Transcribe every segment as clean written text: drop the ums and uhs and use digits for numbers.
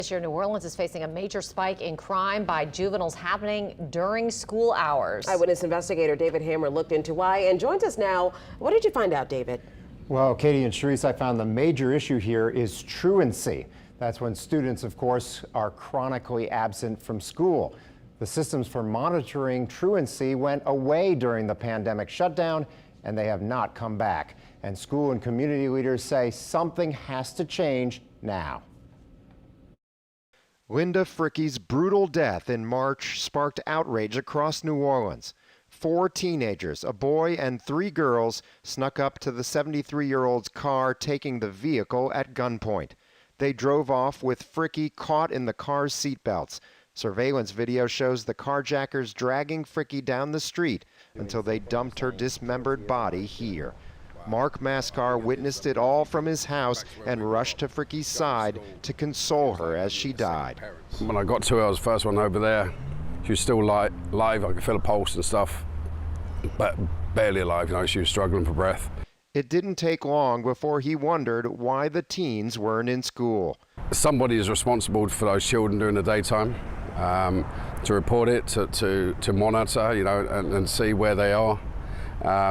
This year, New Orleans is facing a major spike in crime by juveniles happening during school hours. Eyewitness investigator David Hammer looked into why and joins us now. What did you find out, David? Well, Katie and Sharice, I found the major issue here is truancy. That's when students, of course, are chronically absent from school. The systems for monitoring truancy went away during the pandemic shutdown, and they have not come back. And school and community leaders say something has to change now. Linda Fricke's brutal death in March sparked outrage across New Orleans. 4 teenagers, a boy and 3 girls, snuck up to the 73-year-old's car, taking the vehicle at gunpoint. They drove off with Fricke caught in the car's seatbelts. Surveillance video shows the carjackers dragging Fricke down the street until they dumped her dismembered body here. Mark Mascar witnessed it all from his house and rushed to Fricke's side to console her as she died. When I got to her, I was the first one over there. She was still live. I could feel a pulse and stuff, but barely alive. You know, she was struggling for breath. It didn't take long before he wondered why the teens weren't in school. Somebody is responsible for those children during the daytime, to report it, to monitor, you know, and see where they are.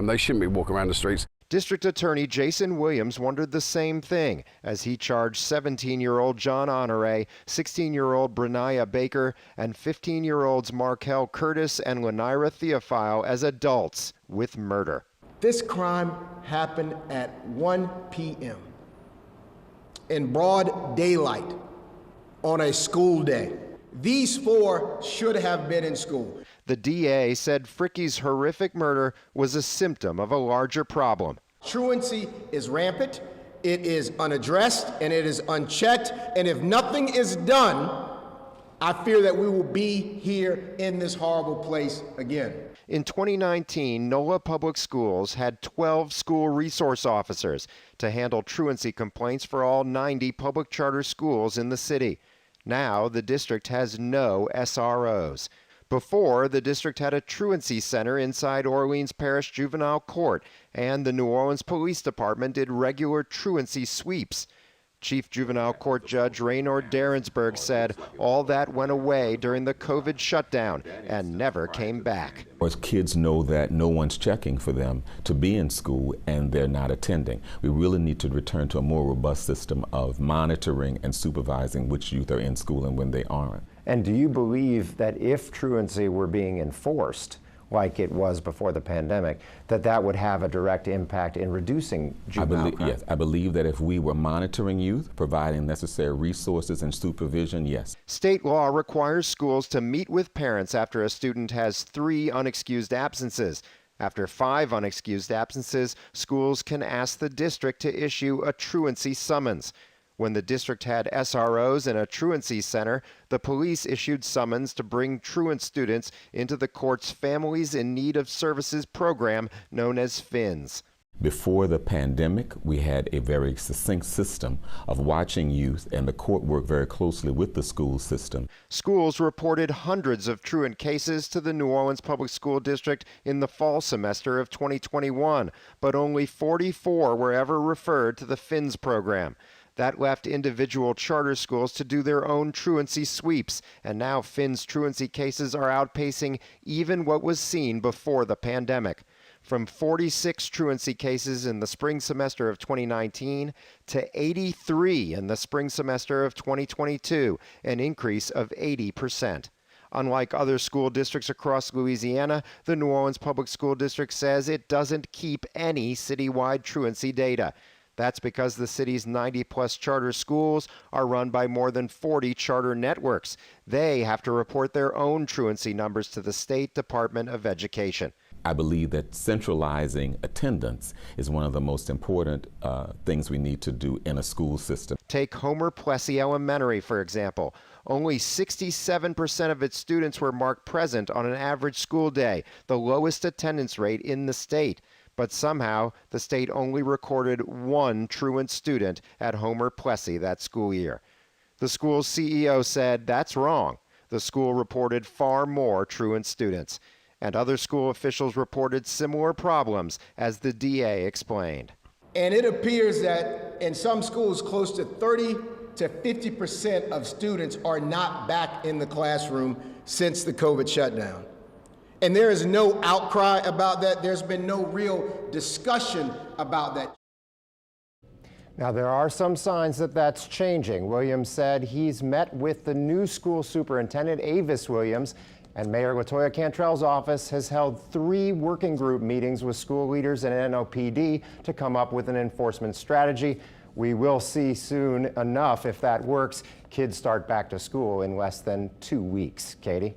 They shouldn't be walking around the streets. District Attorney Jason Williams wondered the same thing as he charged 17-year-old John Honore, 16-year-old Brenaya Baker, and 15-year-olds Markel Curtis and Lenira Theophile as adults with murder. This crime happened at 1 p.m. in broad daylight on a school day. These 4 should have been in school. The DA said Fricke's horrific murder was a symptom of a larger problem. Truancy is rampant, it is unaddressed, and it is unchecked, and if nothing is done, I fear that we will be here in this horrible place again. In 2019, NOLA Public Schools had 12 school resource officers to handle truancy complaints for all 90 public charter schools in the city. Now, the district has no SROs. Before, the district had a truancy center inside Orleans Parish Juvenile Court, and the New Orleans Police Department did regular truancy sweeps. Chief Juvenile Court Judge Raynor Derensburg said all that went away during the COVID shutdown and never came back. As kids know that no one's checking for them to be in school and they're not attending, we really need to return to a more robust system of monitoring and supervising which youth are in school and when they aren't. And do you believe that if truancy were being enforced, like it was before the pandemic, that would have a direct impact in reducing juvenile crime? Yes, I believe that if we were monitoring youth, providing necessary resources and supervision, yes. State law requires schools to meet with parents after a student has 3 unexcused absences. After 5 unexcused absences, schools can ask the district to issue a truancy summons. When the district had SROs in a truancy center, the police issued summons to bring truant students into the court's Families in Need of Services program known as FINS. Before the pandemic, we had a very succinct system of watching youth, and the court worked very closely with the school system. Schools reported hundreds of truant cases to the New Orleans Public School District in the fall semester of 2021, but only 44 were ever referred to the FINS program. That left individual charter schools to do their own truancy sweeps, and now FINS truancy cases are outpacing even what was seen before the pandemic. From 46 truancy cases in the spring semester of 2019 to 83 in the spring semester of 2022, an increase of 80%. Unlike other school districts across Louisiana, the New Orleans Public School District says it doesn't keep any citywide truancy data. That's because the city's 90-plus charter schools are run by more than 40 charter networks. They have to report their own truancy numbers to the State Department of Education. I believe that centralizing attendance is one of the most important things we need to do in a school system. Take Homer Plessy Elementary, for example. Only 67% of its students were marked present on an average school day, the lowest attendance rate in the state. But somehow, the state only recorded 1 truant student at Homer Plessy that school year. The school's CEO said that's wrong. The school reported far more truant students. And other school officials reported similar problems, as the DA explained. And it appears that in some schools, close to 30 to 50% of students are not back in the classroom since the COVID shutdown. And there is no outcry about that. There's been no real discussion about that. Now, there are some signs that that's changing. Williams said he's met with the new school superintendent, Avis Williams, and Mayor Latoya Cantrell's office has held 3 working group meetings with school leaders and NOPD to come up with an enforcement strategy. We will see soon enough if that works. Kids start back to school in less than 2 weeks. Katie?